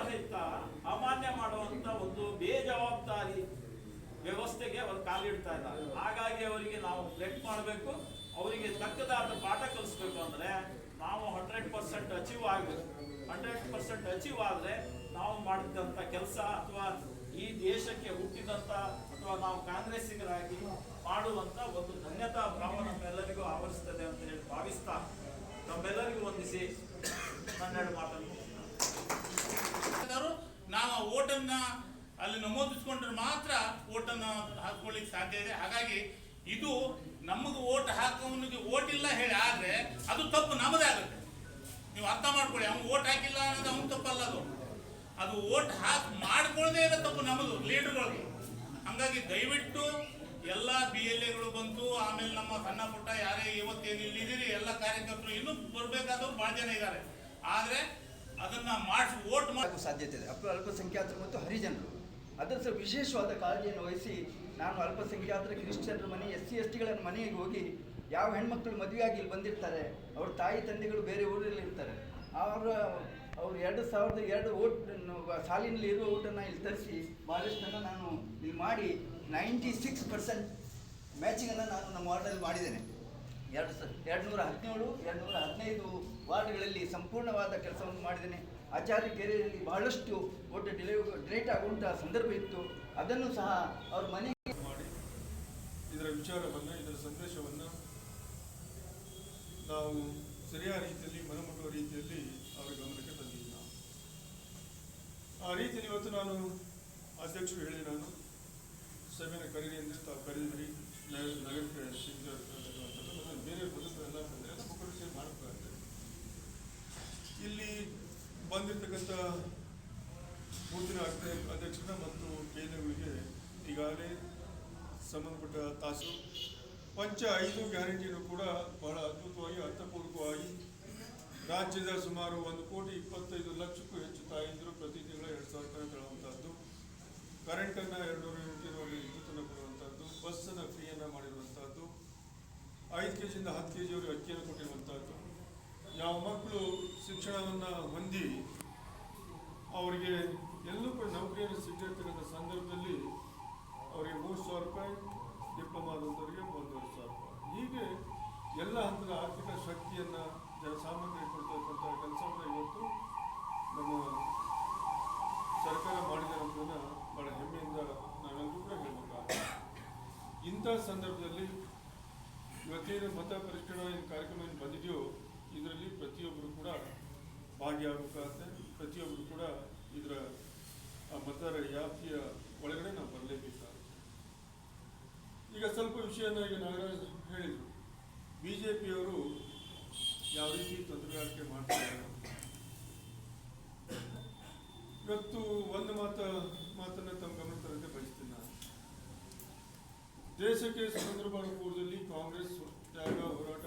ಸಹಿತ ಅಮಾನ್ಯ ಮಾಡುವಂತ ಒಂದು ಬೇಜವಾಬ್ದಾರಿ ವ್ಯವಸ್ಥೆಗೆ ಅವರು ಕಾಲಿಡ್ತಾ ಇದ್ದಾರೆ. ಹಾಗಾಗಿ ಅವರಿಗೆ ನಾವು ಬ್ರೇಕ್ ಮಾಡಬೇಕು, ಅವರಿಗೆ ತಕ್ಕದಾದ ಪಾಠ ಕಲಿಸ್ಬೇಕು. ಅಂದ್ರೆ ನಾವು 100% ಅಚೀವ್ ಆಗಬೇಕು. 100% ಅಚೀವ್ ಆದರೆ ನಾವು ಮಾಡಿದಂಥ ಕೆಲಸ ಅಥವಾ ಈ ದೇಶಕ್ಕೆ ಹುಟ್ಟಿದಂಥ ಅಥವಾ ನಾವು ಕಾಂಗ್ರೆಸ್ಸಿಗರಾಗಿ ಮಾಡುವಂಥ ಒಂದು ಧನ್ಯತಾ ಭಾವ ನಮ್ಮೆಲ್ಲರಿಗೂ ಆವರಿಸ್ತದೆ ಅಂತ ಹೇಳಿ ಭಾವಿಸ್ತಾ ನಮ್ಮೆಲ್ಲರಿಗೂ ವಂದಿಸಿ ನನ್ನೆರಡು ಮಾತನ್ನು ನಾವು ಓಟನ್ನ ಅಲ್ಲಿ ನಮೂದಿಸ್ಕೊಂಡ್ರೆ ಮಾತ್ರ ಓಟನ್ನು ಹಾಕೊಳ್ಳಿಕ್ಕೆ ಸಾಧ್ಯ ಇದೆ. ಹಾಗಾಗಿ ಇದು ನಮಗೆ ಓಟ್ ಹಾಕೋನಿಗೆ ಓಟ್ ಇಲ್ಲ ಹೇಳಿ ಆದರೆ ಅದು ತಪ್ಪು ನಮ್ಮದೇ ಆಗುತ್ತೆ. ನೀವು ಅರ್ಥ ಮಾಡ್ಕೊಳ್ಳಿ, ಅವ್ನು ಓಟ್ ಹಾಕಿಲ್ಲ ಅನ್ನೋದು ಅವ್ನು ತಪ್ಪಲ್ಲ, ಅದು ಓಟ್ ಮಾಡ್ಕೊಳ್ಳದೆ ಇರೋ ತಪ್ಪು ನಮ್ಮದು ಲೀಡರ್ಗಳಿಗೆ. ಹಾಗಾಗಿ ದಯವಿಟ್ಟು ಎಲ್ಲ BLAಗಳು ಬಂತು, ಆಮೇಲೆ ನಮ್ಮ ಸಣ್ಣ ಪುಟ್ಟ ಯಾರೇ ಇವತ್ತೇನು ಇಲ್ಲಿದ್ದೀರಿ ಎಲ್ಲ ಕಾರ್ಯಕರ್ತರು ಇನ್ನೂ ಬರಬೇಕಾದವ್ರು ಭಾಳ ಜನ ಇದ್ದಾರೆ. ಆದರೆ ಅದನ್ನು ಮಾಡಿಸಿ ಓಟ್ ಮಾಡೋ ಸಾಧ್ಯತೆ ಇದೆ. ಅಲ್ಪಸಂಖ್ಯಾತರು ಮತ್ತು ಹರಿಜನರು ಅದರ ಸಹ ವಿಶೇಷವಾದ ಕಾಳಜಿಯನ್ನು ವಹಿಸಿ ನಾನು ಅಲ್ಪಸಂಖ್ಯಾತರ ಕ್ರಿಶ್ಚಿಯನ್ರ ಮನೆ SC STಗಳ ಮನೆಗೆ ಹೋಗಿ ಯಾವ ಹೆಣ್ಮಕ್ಳು ಮದುವೆಯಾಗಿ ಇಲ್ಲಿ ಬಂದಿರ್ತಾರೆ, ಅವ್ರ ತಾಯಿ ತಂದೆಗಳು ಬೇರೆ ಊರಲ್ಲಿ ಇರ್ತಾರೆ, ಅವರು 2002 ಓಟ್ ಸಾಲಿನಲ್ಲಿ ಇರುವ ಓಟನ್ನು ಇಲ್ಲಿ ತರಿಸಿ ಭಾಳಷ್ಟನ್ನು ನಾನು ಇಲ್ಲಿ ಮಾಡಿ 96% ಮ್ಯಾಚಿಂಗನ್ನು ನಾನು ನಮ್ಮ ವಾರ್ಡಲ್ಲಿ ಮಾಡಿದ್ದೇನೆ. 217 215 ವಾರ್ಡ್ಗಳಲ್ಲಿ ಸಂಪೂರ್ಣವಾದ ಕೆಲಸವನ್ನು ಮಾಡಿದ್ದೇನೆ. ಆಚಾರ್ಯಕೆರೆಯಲ್ಲಿ ಬಹಳಷ್ಟು ಓಟ್ ಡಿಲೇಟ್ ಆಗುವಂಥ ಸಂದರ್ಭ ಇತ್ತು. ಅದನ್ನು ಸಹ ಅವ್ರ ಮನೆಗೆ ಮಾಡಿ ಇದರ ವಿಚಾರವನ್ನು, ಇದರ ಸಂದೇಶವನ್ನು ನಾವು ಸರಿಯಾದ ರೀತಿಯಲ್ಲಿ ಮನಮುಟ್ಟುವ ರೀತಿಯಲ್ಲಿ ಅವರ ಗಮನಕ್ಕೆ ತಂದಿದ್ದೀನಿ. ನಾವು ಆ ರೀತಿಯಲ್ಲಿ ಇವತ್ತು ನಾನು ಅಧ್ಯಕ್ಷರು ಹೇಳಿ ನಾನು ಸಭೆಯನ್ನು ಕರೀರಿ ಅಂದರೆ ತಾವು ಕರೀದ್ರಿ, ನಗರಕ್ಕೆ ಸಿಗ್ತಕ್ಕಂಥದ್ದು ಬೇರೆ ಪದಗಳೆಲ್ಲ ಬಂದರೆ ಎಲ್ಲ ಮುಖಂಡರು ಸೇರಿ ಮಾಡಬೇಕಾಗ್ತದೆ. ಇಲ್ಲಿ ಬಂದಿರತಕ್ಕಂಥ ಬೂತಿನ ಅಧ್ಯಕ್ಷರ ಮತ್ತು ಕೇಂದ್ರಗಳಿಗೆ ಈಗಾಗಲೇ ಸಂಬಂಧಪಟ್ಟ ತಾಸು ಪಂಚ 5 ಗ್ಯಾರಂಟಿಯನ್ನು ಕೂಡ ಬಹಳ ಅದ್ಭುತವಾಗಿ ಅರ್ಥಪೂರ್ವಕವಾಗಿ ರಾಜ್ಯದ ಸುಮಾರು 1,25,00,000ಕ್ಕೂ ಹೆಚ್ಚು ತಾಯಂದಿರು ಪ್ರತಿ ತಿಂಗಳ 2,000 ರೂಪಾಯಿ ತಗೊಳ್ಳುವಂಥದ್ದು, ಕರೆಂಟನ್ನು 200 ಯೂನಿಟ್ವರೆಗೆ ವಿದ್ಯುತ್ತನ್ನು ಕೊಡುವಂಥದ್ದು, ಬಸ್ಸನ್ನು ಫ್ರೀಯನ್ನು ಮಾಡಿರುವಂಥದ್ದು, 5 kg 10 kg ಅವರಿಗೆ ಅಕ್ಕಿಯನ್ನು ಕೊಟ್ಟಿರುವಂಥದ್ದು, ಯಾವ ಮಕ್ಕಳು ಶಿಕ್ಷಣವನ್ನು ಹೊಂದಿ ಅವರಿಗೆ ಎಲ್ಲೂ ಕೂಡ ನೌಕರಿಯನ್ನು ಸಿಗ್ತಿರ್ತಕ್ಕಂಥ ಸಂದರ್ಭದಲ್ಲಿ ಅವರಿಗೆ 3,000 ರೂಪಾಯಿ, ಡಿಪ್ಲೊಮಾ ಆದಂಥವರಿಗೆ 1,500 ರೂಪಾಯಿ, ಹೀಗೆ ಎಲ್ಲ ಹಂತದ ಆರ್ಥಿಕ ಶಕ್ತಿಯನ್ನು ಜನಸಾಮಾನ್ಯರಿಗೆ ಕೊಡ್ತಕ್ಕಂಥ ಕೆಲಸವನ್ನು ಇವತ್ತು ನಮ್ಮ ಸರ್ಕಾರ ಮಾಡಿದೆ ಅನ್ನೋದನ್ನು ಭಾಳ ಹೆಮ್ಮೆಯಿಂದ ನಾವೆಲ್ಲರೂ ಕೂಡ ಹೇಳಬೇಕಾಗ್ತದೆ. ಇಂಥ ಸಂದರ್ಭದಲ್ಲಿ ಇವತ್ತೇನು ಮತ ಪರಿಷ್ಕರಣಾ ಏನು ಕಾರ್ಯಕ್ರಮ ಏನು ಬಂದಿದೆಯೋ ಇದರಲ್ಲಿ ಪ್ರತಿಯೊಬ್ಬರು ಕೂಡ ಭಾಗಿಯಾಗಬೇಕಾಗುತ್ತೆ. ಪ್ರತಿಯೊಬ್ಬರು ಕೂಡ ಇದರ ಮತದಾರರ ವ್ಯಾಪ್ತಿಯ ಒಳಗಡೆ ನಾವು ಬರಲೇಬೇಕಾಗುತ್ತೆ. ಈಗ ಸ್ವಲ್ಪ ವಿಷಯನ ಈಗ ನಾಗರಾಜ್ ಹೇಳಿದರು, BJPಯವರು ಯಾವ ರೀತಿ ತಂತ್ರಗಾರಿಕೆ ಮಾಡ್ತಾರೆ. ಇವತ್ತು ಒಂದು ಮಾತನ್ನು ತಮ್ಮ ಗಮನ ತರಕ್ಕೆ ಬಯಸ್ತೀನಿ. ನಾನು ದೇಶಕ್ಕೆ ಸ್ವತಂತ್ರ ಮಾಡುವ ಪೂರ್ವದಲ್ಲಿ ಕಾಂಗ್ರೆಸ್ ತ್ಯಾಗ ಹೋರಾಟ